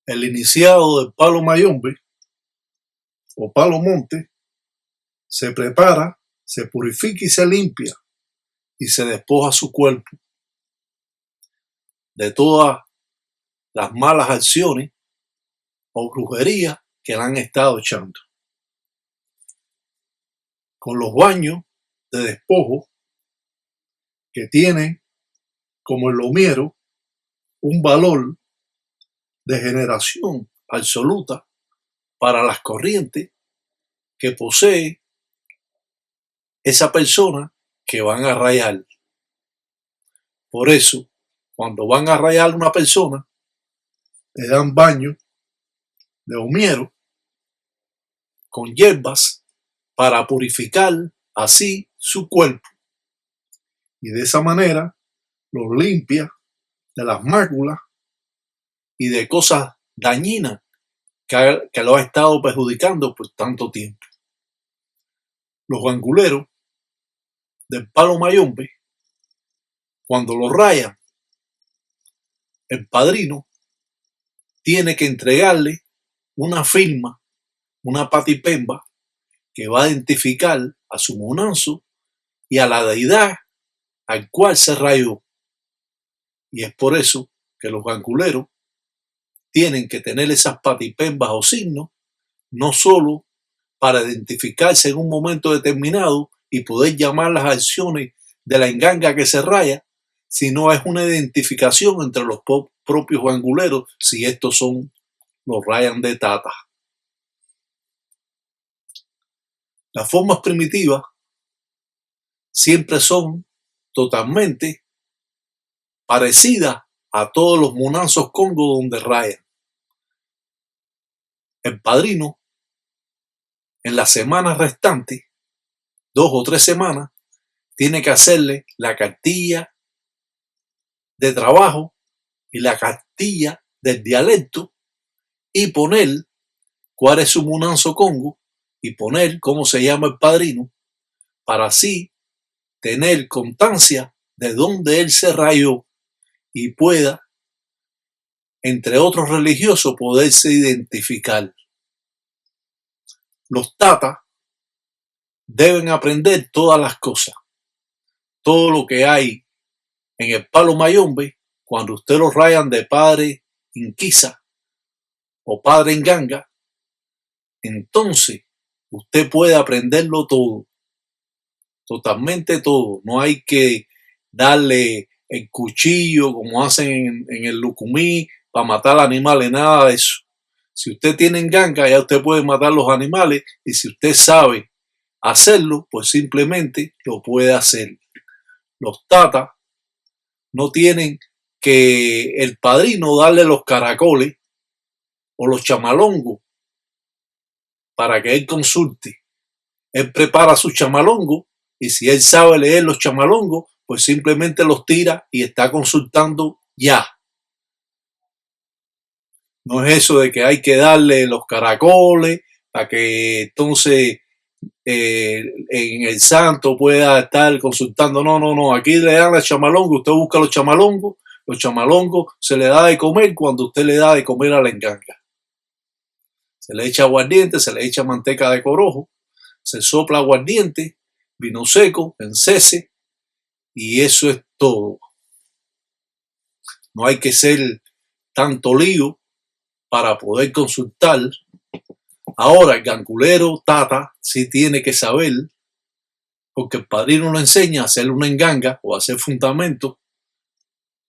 El iniciado del Palo Mayombe o Palo Monte se prepara, se purifica y se limpia y se despoja su cuerpo de todas las malas acciones o brujerías que le han estado echando. Con los baños de despojo que tienen como el lomiero un valor de generación absoluta para las corrientes que posee esa persona que van a rayar. Por eso, cuando van a rayar una persona, le dan baño de lomiero con hierbas para purificar así su cuerpo. Y de esa manera los limpia de las máculas y de cosas dañinas que lo ha estado perjudicando por tanto tiempo. Los ganguleros del Palo Mayombe, cuando lo rayan, el padrino tiene que entregarle una firma, una patipemba, que va a identificar a su monanzo y a la deidad al cual se rayó. Y es por eso que los ganguleros tienen que tener esas patipembas o signos, no solo para identificarse en un momento determinado y poder llamar las acciones de la enganga que se raya, sino es una identificación entre los propios ganguleros si estos son los rayan de Tata. Las formas primitivas siempre son totalmente parecidas a todos los monanzos congos donde rayan. El padrino, en las semanas restantes, 2 o 3 semanas, tiene que hacerle la cartilla de trabajo y la cartilla del dialecto y poner cuál es su monanzo congo y poner cómo se llama el padrino para así tener constancia de dónde él se rayó y pueda, entre otros religiosos, poderse identificar. Los tatas deben aprender todas las cosas, todo lo que hay en el Palo Mayombe cuando usted lo rayan de padre inquisa o padre en ganga. Entonces usted puede aprenderlo todo, totalmente todo. No hay que darle el cuchillo como hacen en el lucumí para matar animales, nada de eso. Si usted tiene en ganga, ya usted puede matar los animales, y si usted sabe hacerlo, pues simplemente lo puede hacer. Los tatas no tienen que el padrino darle los caracoles o los chamalongos para que él consulte. Él prepara sus chamalongos y si él sabe leer los chamalongos, pues simplemente los tira y está consultando ya. No es eso de que hay que darle los caracoles para que entonces en el santo pueda estar consultando. No. Aquí le dan el chamalongo, usted busca los chamalongos se le da de comer cuando usted le da de comer a la enganga. Se le echa aguardiente, se le echa manteca de corojo, se sopla aguardiente, vino seco, encese, y eso es todo. No hay que ser tanto lío para poder consultar. Ahora el gangulero tata sí tiene que saber, porque el padrino lo enseña a hacer una enganga o a hacer fundamento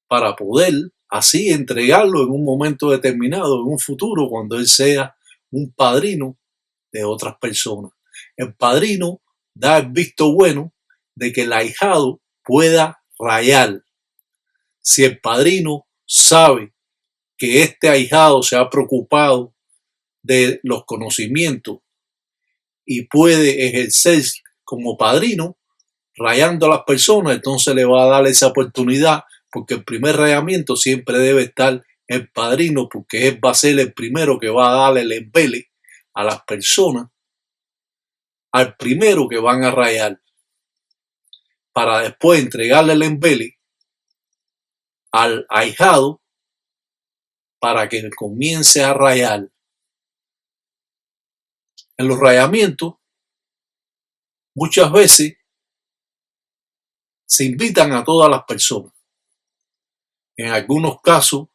para poder así entregarlo en un momento determinado, en un futuro, cuando él sea un padrino de otras personas. El padrino da el visto bueno de que el ahijado pueda rayar. Si el padrino sabe que este ahijado se ha preocupado de los conocimientos y puede ejercer como padrino, rayando a las personas, entonces le va a dar esa oportunidad, porque el primer rayamiento siempre debe estar el padrino, porque él va a ser el primero que va a darle el embele a las personas, al primero que van a rayar, para después entregarle el embele al ahijado para que comience a rayar. En los rayamientos, muchas veces se invitan a todas las personas. En algunos casos,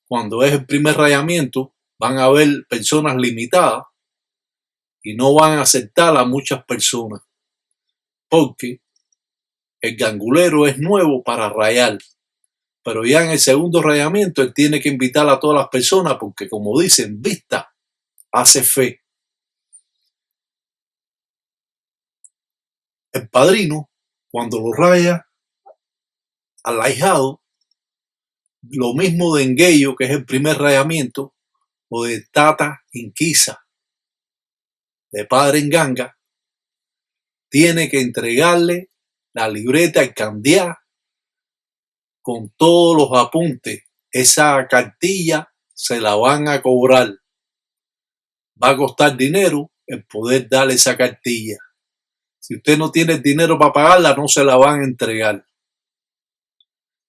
cuando es el primer rayamiento, van a haber personas limitadas y no van a aceptar a muchas personas, porque el gangulero es nuevo para rayar. Pero ya en el segundo rayamiento él tiene que invitar a todas las personas, porque como dicen, vista hace fe. El padrino, cuando lo raya al ahijado, lo mismo de engueyo, que es el primer rayamiento, o de tata inquisa, de padre en ganga, tiene que entregarle la libreta y candear con todos los apuntes. Esa cartilla se la van a cobrar. Va a costar dinero el poder darle esa cartilla. Si usted no tiene dinero para pagarla, no se la van a entregar.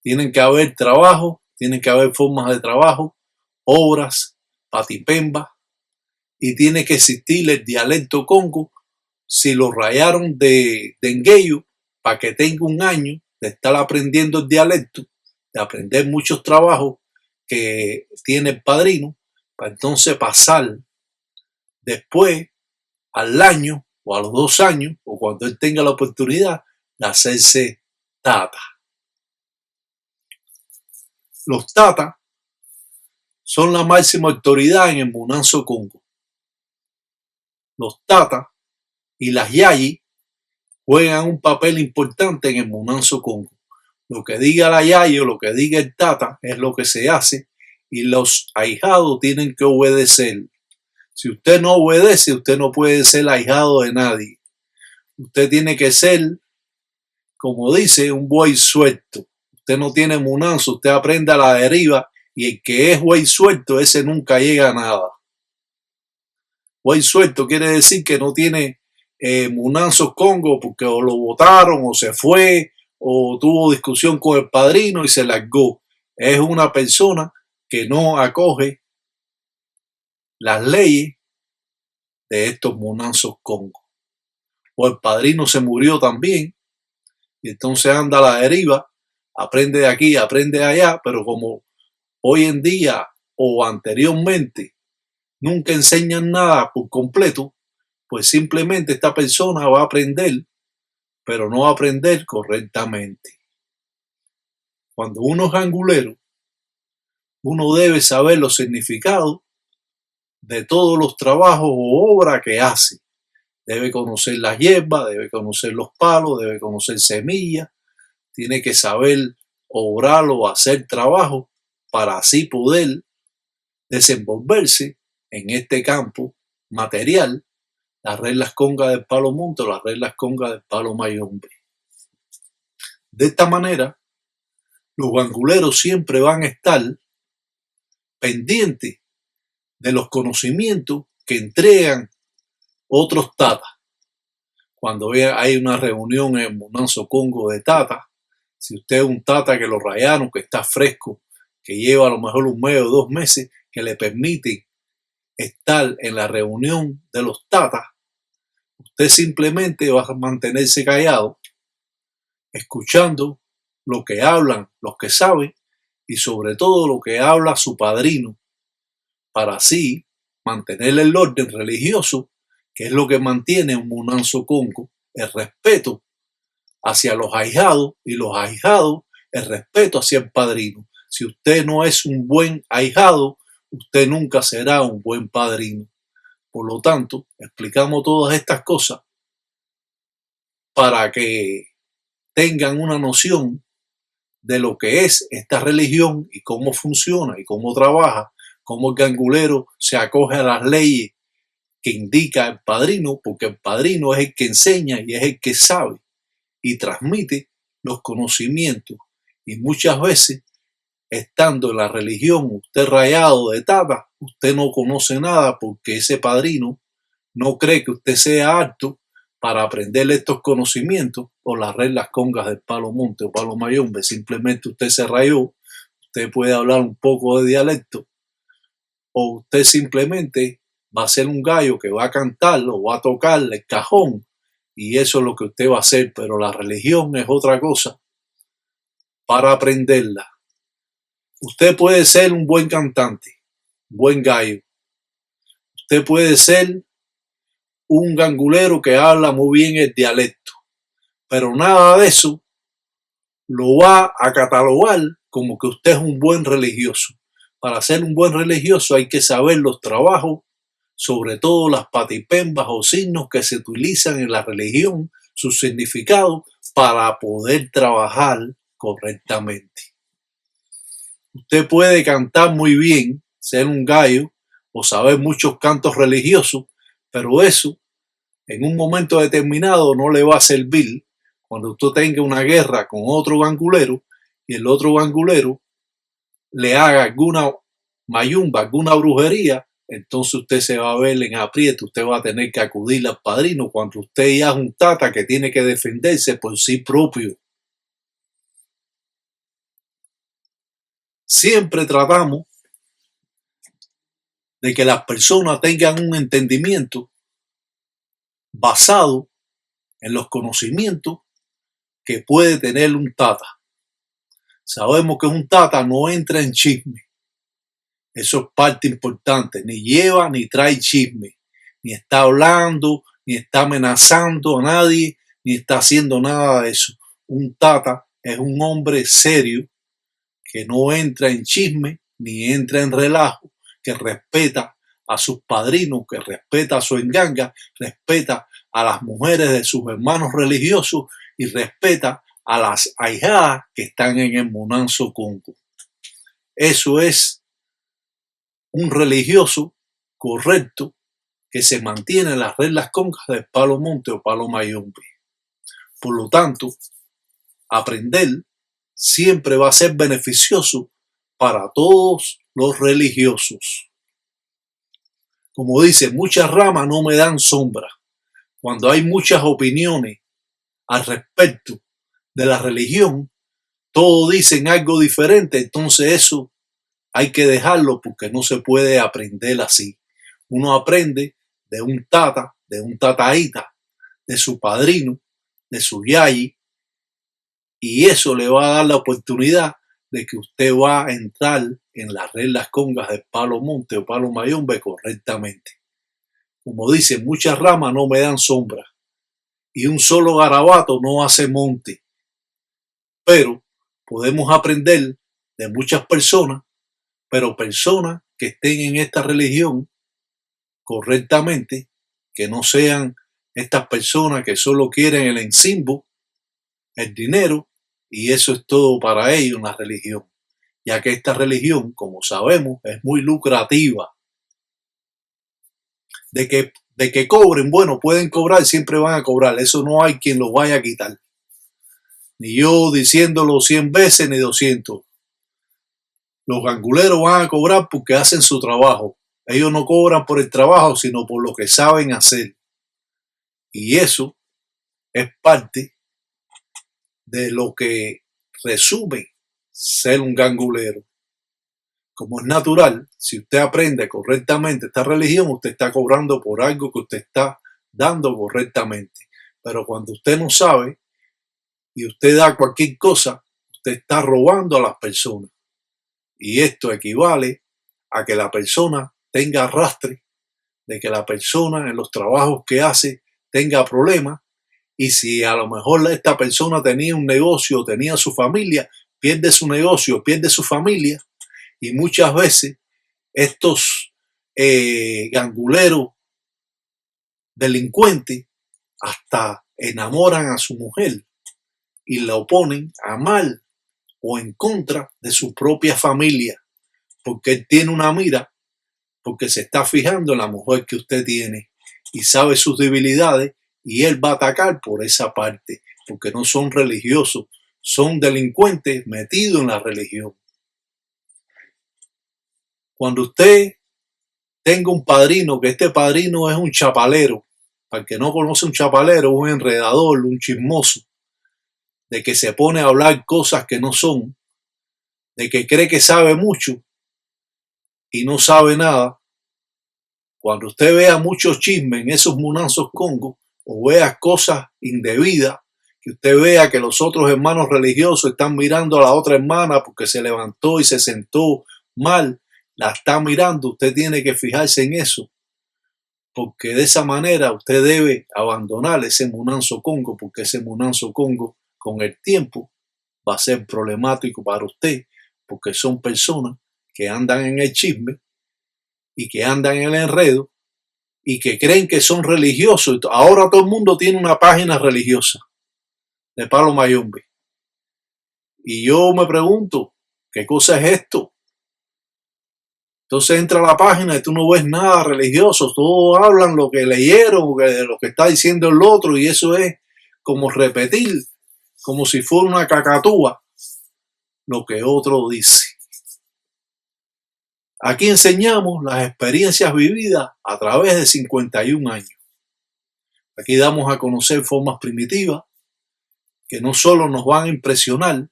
Tienen que haber trabajo, tienen que haber formas de trabajo, obras, patipembas, y tiene que existir el dialecto congo. Si lo rayaron de engueyo, para que tenga un año de estar aprendiendo el dialecto, de aprender muchos trabajos que tiene el padrino, para entonces pasar después al año o a los 2 años, o cuando él tenga la oportunidad de hacerse tata. Los tatas son la máxima autoridad en el Munanzo Congo. Los tatas y las yayi juegan un papel importante en el Munanzo Congo. Lo que diga la yayi o lo que diga el tata es lo que se hace, y los ahijados tienen que obedecer. Si usted no obedece, usted no puede ser ahijado de nadie. Usted tiene que ser, como dice, un buey suelto. Usted no tiene munanzo, usted aprende a la deriva, y el que es buey suelto, ese nunca llega a nada. Buey suelto quiere decir que no tiene munanzo congo, porque o lo botaron o se fue o tuvo discusión con el padrino y se largó. Es una persona que no acoge las leyes de estos munanzos congo. O el padrino se murió también y entonces anda a la deriva, aprende de aquí, aprende de allá, pero como hoy en día o anteriormente nunca enseñan nada por completo, pues simplemente esta persona va a aprender, pero no va a aprender correctamente. Cuando uno es angulero, uno debe saber los significados de todos los trabajos o obras que hace. Debe conocer las hierbas, debe conocer los palos, debe conocer semillas, tiene que saber obrar o hacer trabajo para así poder desenvolverse en este campo material, las reglas congas del palo monte, las reglas congas del palo mayombe. De esta manera, los ganguleros siempre van a estar pendientes de los conocimientos que entregan otros tatas. Cuando hay una reunión en Munanzo Congo de tata, si usted es un tata que lo rayaron, que está fresco, que lleva a lo mejor 1 mes o 2 meses, que le permite estar en la reunión de los tatas, usted simplemente va a mantenerse callado, escuchando lo que hablan los que saben y sobre todo lo que habla su padrino, para así mantener el orden religioso, que es lo que mantiene un Munanzo Congo, el respeto hacia los ahijados, y los ahijados el respeto hacia el padrino. Si usted no es un buen ahijado, usted nunca será un buen padrino. Por lo tanto, explicamos todas estas cosas para que tengan una noción de lo que es esta religión y cómo funciona y cómo trabaja, cómo el gangulero se acoge a las leyes que indica el padrino, porque el padrino es el que enseña y es el que sabe y transmite los conocimientos. Y muchas veces, estando en la religión, usted rayado de tata, usted no conoce nada porque ese padrino no cree que usted sea apto para aprender estos conocimientos o las reglas congas del Palo Monte o Palo Mayombe. Simplemente usted se rayó, usted puede hablar un poco de dialecto, o usted simplemente va a ser un gallo que va a cantar o va a tocarle el cajón, y eso es lo que usted va a hacer. Pero la religión es otra cosa. Para aprenderla, usted puede ser un buen cantante, buen gallo. Usted puede ser un gangulero que habla muy bien el dialecto, pero nada de eso lo va a catalogar como que usted es un buen religioso. Para ser un buen religioso hay que saber los trabajos, sobre todo las patipembas o signos que se utilizan en la religión, su significado, para poder trabajar correctamente. Usted puede cantar muy bien, ser un gallo o saber muchos cantos religiosos, pero eso en un momento determinado no le va a servir cuando usted tenga una guerra con otro gangulero y el otro gangulero le haga alguna mayumba, alguna brujería. Entonces usted se va a ver en aprieto, usted va a tener que acudir al padrino cuando usted ya es un tata que tiene que defenderse por sí propio. Siempre tratamos de que las personas tengan un entendimiento basado en los conocimientos que puede tener un tata. Sabemos que un tata no entra en chisme. Eso es parte importante. Ni lleva ni trae chisme. Ni está hablando, ni está amenazando a nadie, ni está haciendo nada de eso. Un tata es un hombre serio que no entra en chisme ni entra en relajo, que respeta a sus padrinos, que respeta a su enganga, respeta a las mujeres de sus hermanos religiosos y respeta a las ahijadas que están en el Monanzo Congo. Eso es un religioso correcto que se mantiene en las reglas congas del Palo Monte o Palo Mayombe. Por lo tanto, aprender siempre va a ser beneficioso para todos los religiosos. Como dice, muchas ramas no me dan sombra. Cuando hay muchas opiniones al respecto de la religión, todos dicen algo diferente, entonces eso hay que dejarlo porque no se puede aprender así. Uno aprende de un tata, de un tataita, de su padrino, de su yayi, y eso le va a dar la oportunidad de que usted va a entrar en las reglas congas del Palo Monte o Palo Mayombe correctamente. Como dice, muchas ramas no me dan sombra y un solo garabato no hace monte. Pero podemos aprender de muchas personas, pero personas que estén en esta religión correctamente, que no sean estas personas que solo quieren el ensimbo, el dinero, y eso es todo para ellos en la religión, ya que esta religión, como sabemos, es muy lucrativa. De que cobren, bueno, pueden cobrar, siempre van a cobrar, eso no hay quien lo vaya a quitar. Ni yo diciéndolo 100 veces ni 200. Los ganguleros van a cobrar porque hacen su trabajo. Ellos no cobran por el trabajo, sino por lo que saben hacer. Y eso es parte de lo que resume ser un gangulero. Como es natural, si usted aprende correctamente esta religión, usted está cobrando por algo que usted está dando correctamente. Pero cuando usted no sabe y usted da cualquier cosa, usted está robando a las personas. Y esto equivale a que la persona tenga arrastre, de que la persona en los trabajos que hace tenga problemas. Y si a lo mejor esta persona tenía un negocio, tenía su familia, pierde su negocio, pierde su familia. Y muchas veces estos ganguleros delincuentes hasta enamoran a su mujer y la oponen a mal o en contra de su propia familia, porque él tiene una mira, porque se está fijando en la mujer que usted tiene. y sabe sus debilidades y él va a atacar por esa parte, porque no son religiosos, son delincuentes metidos en la religión. Cuando usted tenga un padrino, que este padrino es un chapalero, para el que no conoce un chapalero, un enredador, un chismoso, de que se pone a hablar cosas que no son, de que cree que sabe mucho y no sabe nada. Cuando usted vea muchos chismes en esos munanzos congos o vea cosas indebidas, que usted vea que los otros hermanos religiosos están mirando a la otra hermana porque se levantó y se sentó mal, la está mirando, usted tiene que fijarse en eso, porque de esa manera usted debe abandonar ese munanzo congo, porque ese munanzo congo con el tiempo va a ser problemático para usted, porque son personas que andan en el chisme y que andan en el enredo y que creen que son religiosos. Ahora todo el mundo tiene una página religiosa de Palo Mayombe. Y yo me pregunto, ¿qué cosa es esto? Entonces entra a la página y tú no ves nada religioso, todos hablan lo que leyeron, lo que está diciendo el otro, y eso es como repetir, como si fuera una cacatúa, lo que otro dice. Aquí enseñamos las experiencias vividas a través de 51 años. Aquí damos a conocer formas primitivas que no solo nos van a impresionar,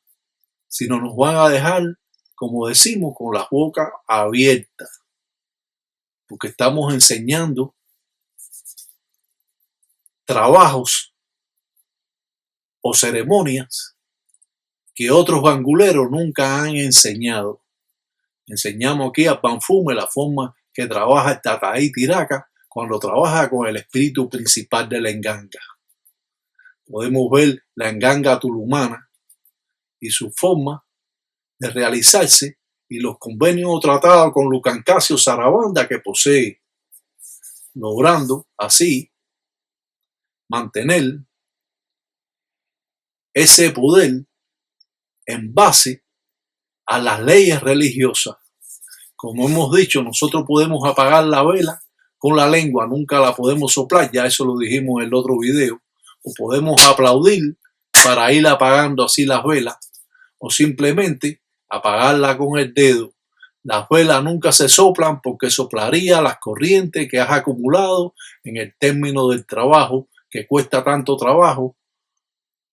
sino nos van a dejar, como decimos, con la boca abierta, porque estamos enseñando trabajos o ceremonias que otros banguleros nunca han enseñado. Enseñamos aquí a Banfume la forma que trabaja el Tataita IRAKA cuando trabaja con el espíritu principal de la enganga. Podemos ver la enganga tulumana y su forma de realizarse y los convenios o tratados con Lucancasio Sarabanda que posee, logrando así mantener ese poder en base a las leyes religiosas. Como hemos dicho, nosotros podemos apagar la vela con la lengua, nunca la podemos soplar, ya eso lo dijimos en el otro video, o podemos aplaudir para ir apagando así las velas, o simplemente apagarla con el dedo. Las velas nunca se soplan porque soplaría las corrientes que has acumulado en el término del trabajo, que cuesta tanto trabajo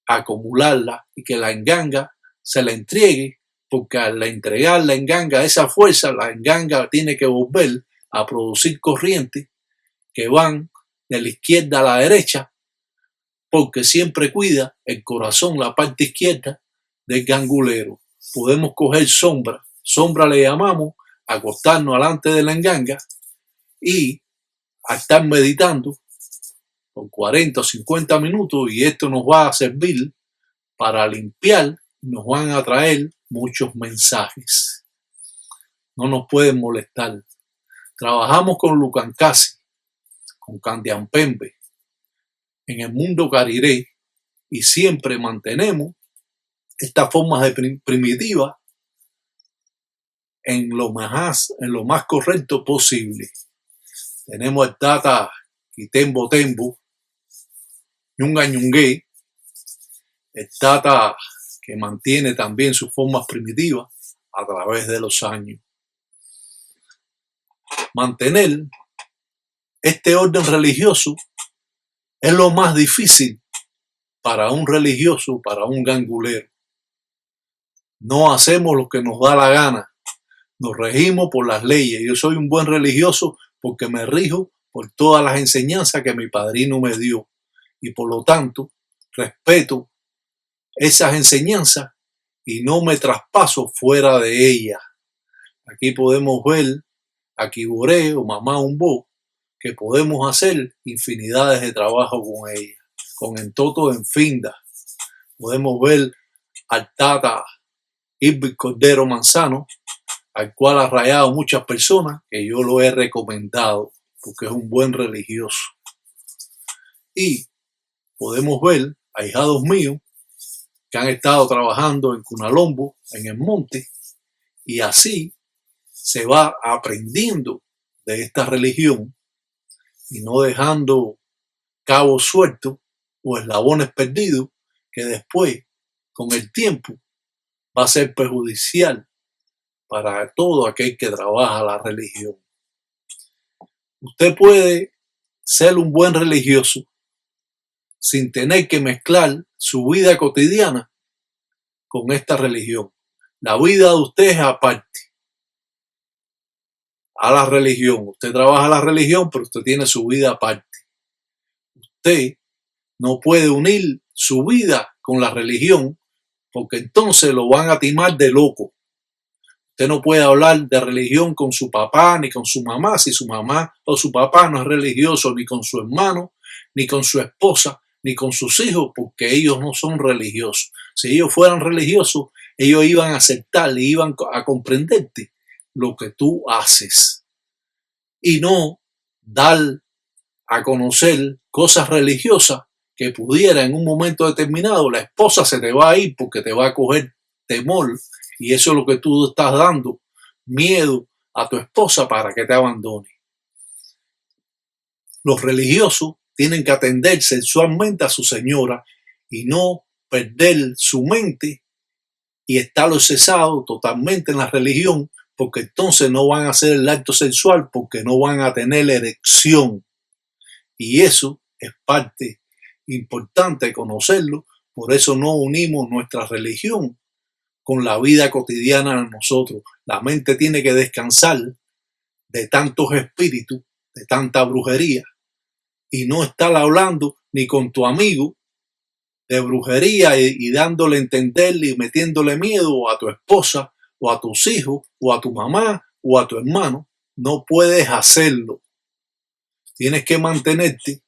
acumularla y que la enganga se la entregue, porque al entregar la enganga esa fuerza, la enganga tiene que volver a producir corrientes que van de la izquierda a la derecha, porque siempre cuida el corazón, la parte izquierda del gangulero. Podemos coger sombra, sombra le llamamos, acostarnos delante de la enganga y a estar meditando por 40 o 50 minutos, y esto nos va a servir para limpiar, nos van a traer muchos mensajes. No nos pueden molestar. Trabajamos con Lucancasi, con Candiampembe, en el mundo cariré, y siempre mantenemos estas formas de primitivas en lo más correcto posible. Tenemos el Tata Quitembo Tembo, Ñunga Ñungue, el Tata que mantiene también sus formas primitivas a través de los años. Mantener este orden religioso es lo más difícil para un religioso, para un gangulero. No hacemos lo que nos da la gana, nos regimos por las leyes. Yo soy un buen religioso porque me rijo por todas las enseñanzas que mi padrino me dio, y por lo tanto respeto esas enseñanzas y no me traspaso fuera de ellas. Aquí podemos ver a Kiboré o Mamá Umbo, que podemos hacer infinidades de trabajo con ella, con Entoto en Finda. Podemos ver al Tata Irving Cordero Manzano, al cual ha rayado muchas personas, que yo lo he recomendado porque es un buen religioso. Y podemos ver a hijados míos que han estado trabajando en Cunalombo, en el monte, y así se va aprendiendo de esta religión y no dejando cabos sueltos o eslabones perdidos que después, con el tiempo, va a ser perjudicial para todo aquel que trabaja la religión. Usted puede ser un buen religioso sin tener que mezclar su vida cotidiana con esta religión. La vida de usted es aparte a la religión. Usted trabaja la religión, pero usted tiene su vida aparte. Usted no puede unir su vida con la religión porque entonces lo van a timar de loco. Usted no puede hablar de religión con su papá ni con su mamá si su mamá o su papá no es religioso, ni con su hermano, ni con su esposa, ni con sus hijos, porque ellos no son religiosos. Si ellos fueran religiosos, ellos iban a aceptar y iban a comprenderte lo que tú haces y no dar a conocer cosas religiosas que pudiera en un momento determinado la esposa se te va a ir porque te va a coger temor y eso es lo que tú estás dando, miedo a tu esposa para que te abandone. Los religiosos tienen que atender sexualmente a su señora y no perder su mente y estar obsesado totalmente en la religión, porque entonces no van a hacer el acto sexual porque no van a tener erección. Y eso es parte importante de conocerlo, por eso no unimos nuestra religión con la vida cotidiana de nosotros. La mente tiene que descansar de tantos espíritus, de tanta brujería, y no estar hablando ni con tu amigo de brujería y dándole a entender y metiéndole miedo a tu esposa o a tus hijos o a tu mamá o a tu hermano. No puedes hacerlo. Tienes que mantenerte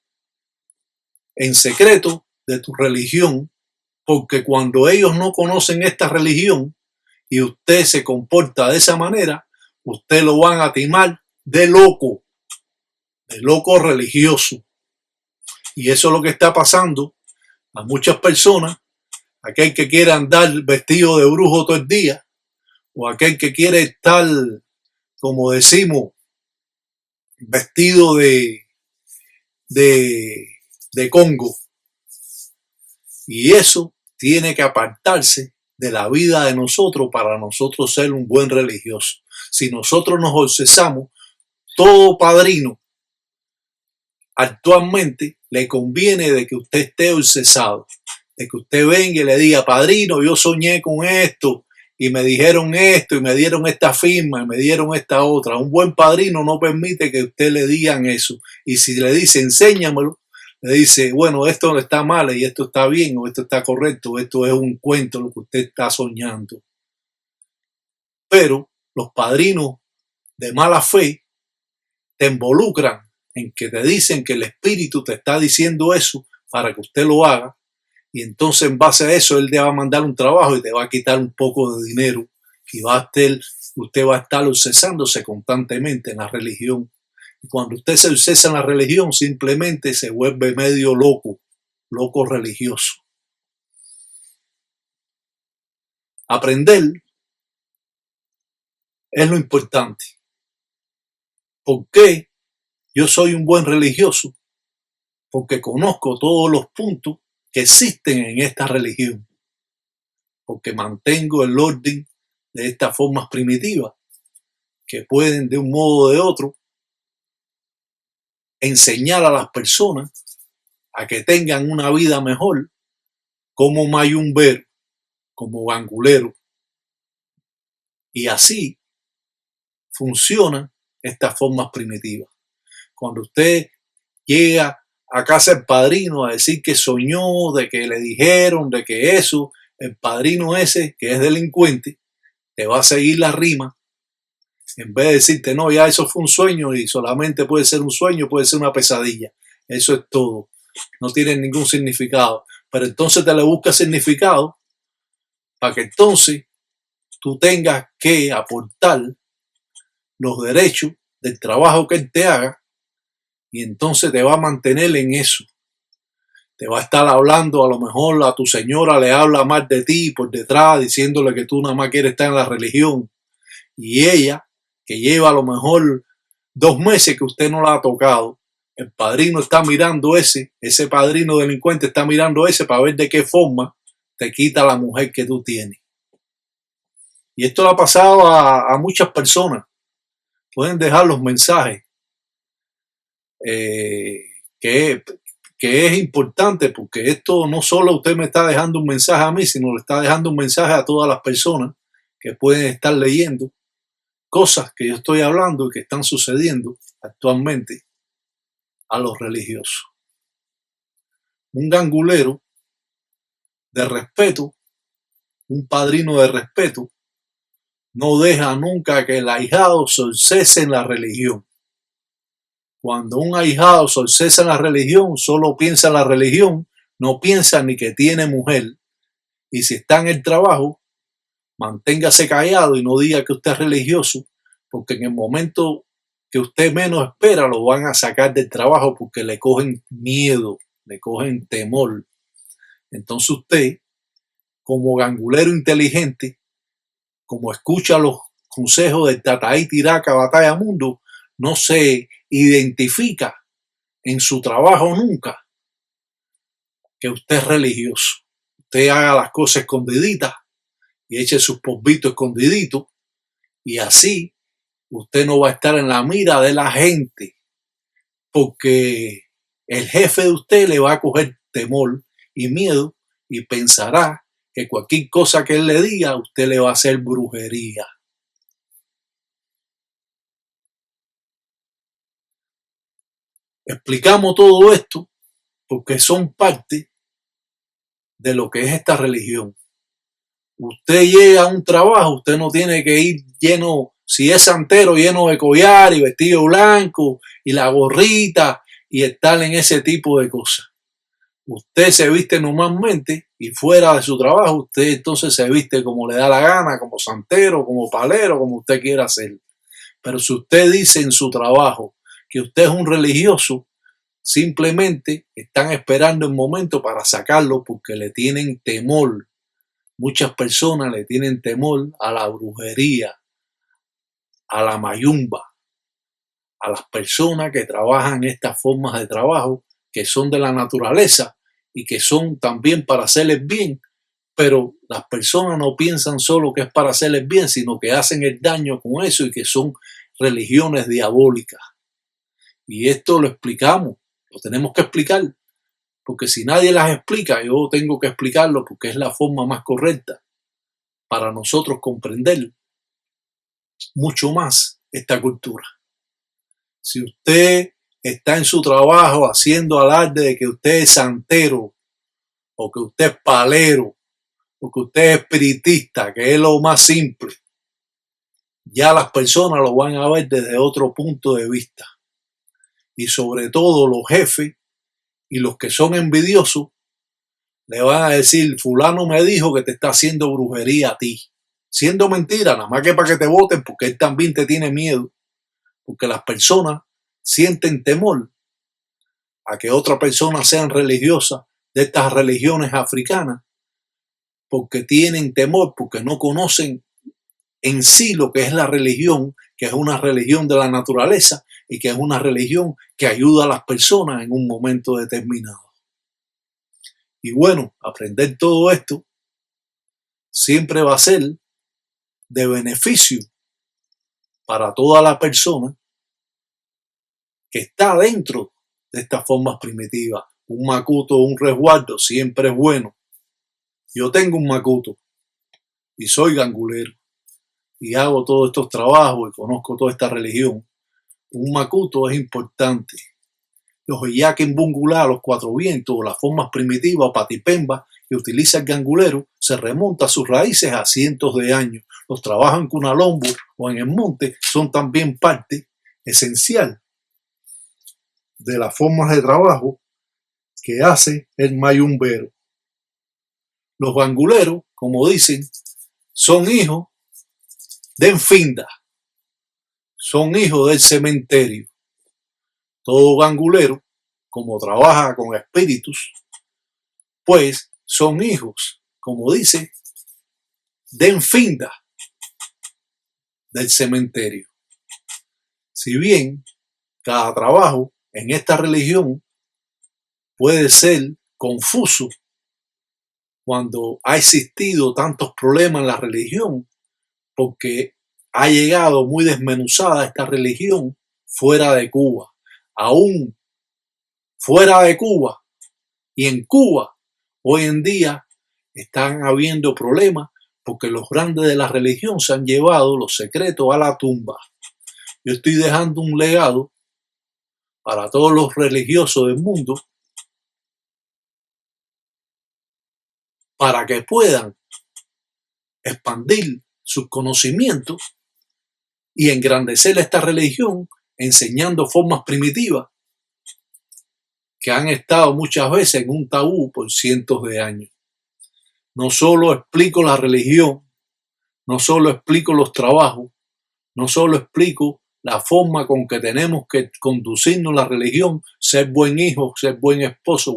en secreto de tu religión, porque cuando ellos no conocen esta religión y usted se comporta de esa manera, usted lo van a timar de loco religioso. Y eso es lo que está pasando a muchas personas, aquel que quiere andar vestido de brujo todo el día, o aquel que quiere estar, como decimos, vestido de Congo. Y eso tiene que apartarse de la vida de nosotros para nosotros ser un buen religioso. Si nosotros nos obsesamos, todo padrino actualmente le conviene de que usted esté obsesado, de que usted venga y le diga, padrino, yo soñé con esto y me dijeron esto y me dieron esta firma y me dieron esta otra. Un buen padrino no permite que usted le digan eso. Y si le dice, enséñamelo, le dice, bueno, esto está mal y esto está bien o esto está correcto, esto es un cuento lo que usted está soñando. Pero los padrinos de mala fe te involucran en que te dicen que el espíritu te está diciendo eso para que usted lo haga y entonces en base a eso él te va a mandar un trabajo y te va a quitar un poco de dinero y usted va a estar obsesándose constantemente en la religión. Y cuando usted se obsesa en la religión simplemente se vuelve medio loco religioso. Aprender es lo importante. ¿Por qué yo soy un buen religioso? Porque conozco todos los puntos que existen en esta religión. Porque mantengo el orden de estas formas primitivas que pueden de un modo o de otro enseñar a las personas a que tengan una vida mejor como mayumbero, como gangulero. Y así funcionan estas formas primitivas. Cuando usted llega a casa del padrino a decir que soñó, de que le dijeron, de que eso, el padrino ese, que es delincuente, te va a seguir la rima. En vez de decirte, no, ya eso fue un sueño y solamente puede ser un sueño, puede ser una pesadilla. Eso es todo. No tiene ningún significado. Pero entonces te le busca significado para que entonces tú tengas que aportar los derechos del trabajo que él te haga y entonces te va a mantener en eso. Te va a estar hablando, a lo mejor a tu señora le habla mal de ti por detrás, diciéndole que tú nada más quieres estar en la religión. Y ella, que lleva a lo mejor 2 meses que usted no la ha tocado, el padrino está mirando ese padrino delincuente está mirando ese para ver de qué forma te quita la mujer que tú tienes. Y esto le ha pasado a muchas personas. Pueden dejar los mensajes que es importante, porque esto no solo usted me está dejando un mensaje a mí, sino le está dejando un mensaje a todas las personas que pueden estar leyendo cosas que yo estoy hablando y que están sucediendo actualmente a los religiosos. Un gangulero de respeto, un padrino de respeto, no deja nunca que el ahijado solcese en la religión. Cuando un ahijado solcesa en la religión, solo piensa en la religión, no piensa ni que tiene mujer. Y si está en el trabajo, manténgase callado y no diga que usted es religioso, porque en el momento que usted menos espera lo van a sacar del trabajo porque le cogen miedo, le cogen temor. Entonces usted, como gangulero inteligente, como escucha los consejos del Tataita, IRAKA, Batalla Mundo, no se identifica en su trabajo nunca que usted es religioso. Usted haga las cosas escondiditas y eche sus polvitos escondiditos, y así usted no va a estar en la mira de la gente, porque el jefe de usted le va a coger temor y miedo y pensará que cualquier cosa que él le diga, usted le va a hacer brujería. Explicamos todo esto porque son parte de lo que es esta religión. Usted llega a un trabajo, usted no tiene que ir lleno, si es santero, lleno de collar y vestido blanco y la gorrita y estar en ese tipo de cosas. Usted se viste normalmente y fuera de su trabajo, usted entonces se viste como le da la gana, como santero, como palero, como usted quiera hacer. Pero si usted dice en su trabajo que usted es un religioso, simplemente están esperando el momento para sacarlo porque le tienen temor. Muchas personas le tienen temor a la brujería, a la mayumba, a las personas que trabajan estas formas de trabajo que son de la naturaleza y que son también para hacerles bien, pero las personas no piensan solo que es para hacerles bien, sino que hacen el daño con eso y que son religiones diabólicas. Y esto lo explicamos, lo tenemos que explicar, porque si nadie las explica, yo tengo que explicarlo porque es la forma más correcta para nosotros comprender mucho más esta cultura. Si usted está en su trabajo haciendo alarde de que usted es santero, o que usted es palero, o que usted es espiritista, que es lo más simple, ya las personas lo van a ver desde otro punto de vista. Y sobre todo los jefes y los que son envidiosos le van a decir: fulano me dijo que te está haciendo brujería a ti. Siendo mentira, nada más que para que te voten, porque él también te tiene miedo. Porque las personas sienten temor a que otras personas sean religiosas de estas religiones africanas, porque tienen temor, porque no conocen en sí lo que es la religión, que es una religión de la naturaleza y que es una religión que ayuda a las personas en un momento determinado. Y bueno, aprender todo esto siempre va a ser de beneficio para toda la persona que está dentro de estas formas primitivas. Un macuto o un resguardo siempre es bueno. Yo tengo un macuto y soy gangulero y hago todos estos trabajos y conozco toda esta religión. Un macuto es importante. Los yaquin bungulá, los cuatro vientos o las formas primitivas o patipemba que utiliza el gangulero se remonta a sus raíces a cientos de años. Los trabajos en Cunalombo o en el monte son también parte esencial de las formas de trabajo que hace el mayumbero. Los ganguleros, como dicen, son hijos de enfinda, son hijos del cementerio. Todo gangulero, como trabaja con espíritus, pues son hijos, como dice, de enfinda del cementerio. Si bien cada trabajo en esta religión puede ser confuso cuando ha existido tantos problemas en la religión, porque ha llegado muy desmenuzada esta religión fuera de Cuba. Aún fuera de Cuba y en Cuba, hoy en día están habiendo problemas porque los grandes de la religión se han llevado los secretos a la tumba. Yo estoy dejando un legado para todos los religiosos del mundo para que puedan expandir sus conocimientos y engrandecer esta religión enseñando formas primitivas que han estado muchas veces en un tabú por cientos de años. No solo explico la religión, no solo explico los trabajos, no solo explico la forma con que tenemos que conducirnos la religión, ser buen hijo, ser buen esposo,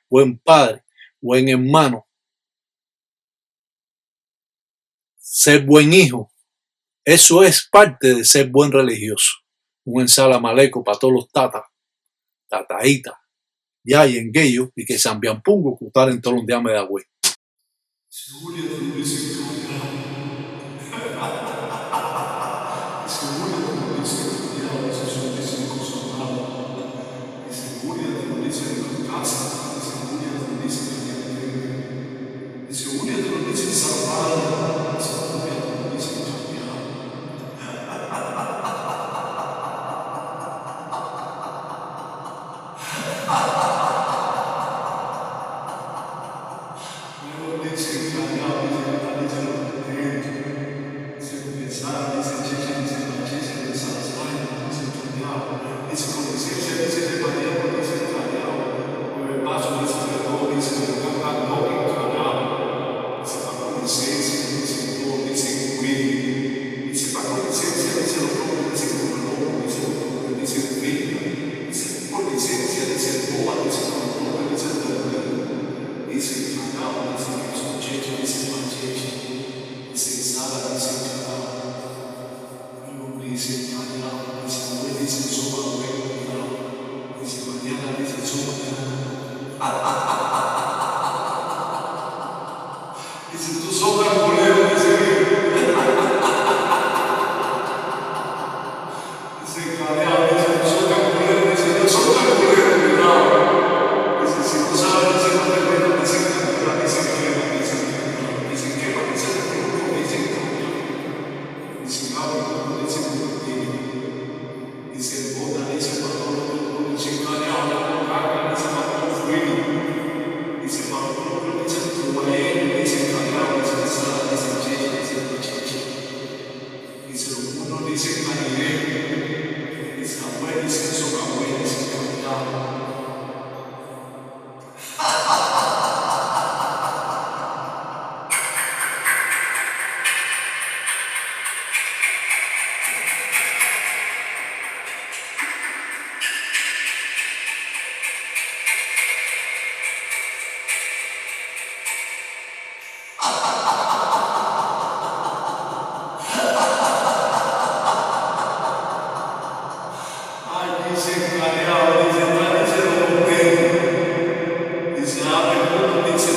buen padre, buen hermano, ser buen hijo. Eso es parte de ser buen religioso. Un ensalamaleco para todos los Tataita, ya y en Gueyo, y que Zambian Pungo, Cutar en todos los días me da güey. Seguro te lo dicen callado. Y seguro te lo dicen callado. Y seguro dicen cosas malas. Y seguro te lo dicen en tu casa. Y seguro te lo dicen calladamente. Y seguro te lo dicen zapado. Y seguro te lo dicen callado. Luego dicen callado. Dicen tal, dicen los contentos. Dicen pesada, dicen checha, dicen la checha, dicen salsaña, dicen callado. Dicen con licencia, dicen de María, pues dicen callado. Pues el paso dicen de todo, dicen de cantar toque, callado. Dice pa' con licencia, dicen todo, dicen cuide. Dice pa' con licencia, dicen los nombres, dicen como el hombre, dicen los nombres, dicen vida. Dice con licencia, dicen boba, dicen los nombres, dicen dormir. Dicen callado, dicen que son checha, dicen machecha. Dicen sala, dicen callado. Luego dicen callado, dice abuelo, dicen sopa abuelo, cuidado. Dice mañana, dicen son mañana. Dice tú sos cangulero, dice viejo. Dice callado, dice tú sos cangulero, dice yo soy cangulero, cuidado. Dice si no sabes, dice no te metas, dicen cantar, dicen quema, dicen quema, dicen los brujos, dicen callado. Dice Gaby, cuando dicen mentira. Dice Bota, dice para todos los brujos, dicen callado, la cocaca, dice para todos los fritos. Dice para los brujos, dicen tubayeño, dicen callado, dicen sala, dicen checha, dicen muchacha. Dice los unos dicen caribeño. Dice abuelo, dicen socavue, dicen callado. Ay, dicen callado, dicen tal, dicen los bomberos. Dice abre el mundo, dice